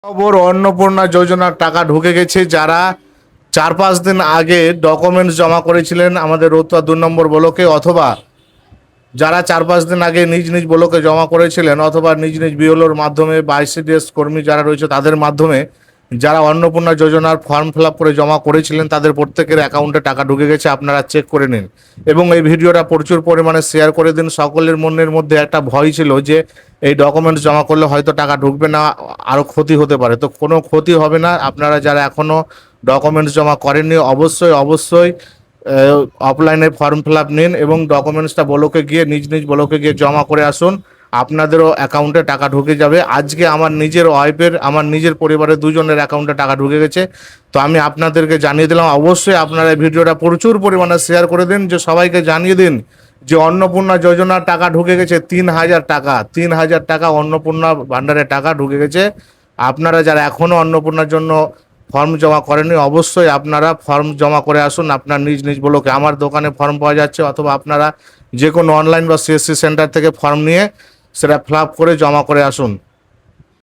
খবর অন্নপূর্ণা যোজনার টাকা ঢুকে গেছে। যারা 4-5 দিন আগে ডকুমেন্টস জমা করেছিলেন আমাদের রতুয়া 2 নম্বর ব্লকে, অথবা যারা 4-5 দিন আগে নিজ নিজ ব্লকে জমা করেছিলেন, অথবা নিজ নিজ বিএলওর মাধ্যমে বা আইসিডিএস কর্মী যারা রয়েছে তাদের মাধ্যমে যারা অন্নপূর্ণা যোজনার ফর্ম ফিল আপ করে জমা করেছিলেন, তাদের প্রত্যেকের অ্যাকাউন্টে টাকা ঢুকে গেছে। আপনারা চেক করে নিন এবং এই ভিডিওটা প্রচুর পরিমাণে শেয়ার করে দিন। সকলের মনের মধ্যে একটা ভয় ছিল যে এই ডকুমেন্টস জমা করলে হয়তো টাকা ঢুকবে না, আরও ক্ষতি হতে পারে। তো কোনো ক্ষতি হবে না। আপনারা যারা এখনও ডকুমেন্টস জমা করেননি, অবশ্যই অবশ্যই অফলাইনে ফর্ম ফিল আপ নিন এবং ডকুমেন্টসটা ব্লকে গিয়ে নিজ নিজ ব্লকে গিয়ে জমা করে আসুন। আপনাদেরও অ্যাকাউন্টে টাকা ঢুকে যাবে। আজকে আমার নিজের ওয়াইফের, আমার নিজের পরিবারের দুজনের অ্যাকাউন্টে টাকা ঢুকে গেছে। তো আমি আপনাদেরকে জানিয়ে দিলাম। অবশ্যই আপনারা এই ভিডিওটা প্রচুর পরিমাণে শেয়ার করে দিন, যে সবাইকে জানিয়ে দিন যে অন্নপূর্ণা যোজনার টাকা ঢুকে গেছে। 3,000 টাকা, 3,000 টাকা অন্নপূর্ণা ভাণ্ডারের টাকা ঢুকে গেছে। আপনারা যারা এখনও অন্নপূর্ণার জন্য ফর্ম জমা করেননি, অবশ্যই আপনারা ফর্ম জমা করে আসুন আপনার নিজ নিজ ব্লকে। আমার দোকানে ফর্ম পাওয়া যাচ্ছে, অথবা আপনারা যে কোনো অনলাইন বা সিএসসি সেন্টার থেকে ফর্ম নিয়ে সেটা ফিল আপ করে জমা করে আসুন।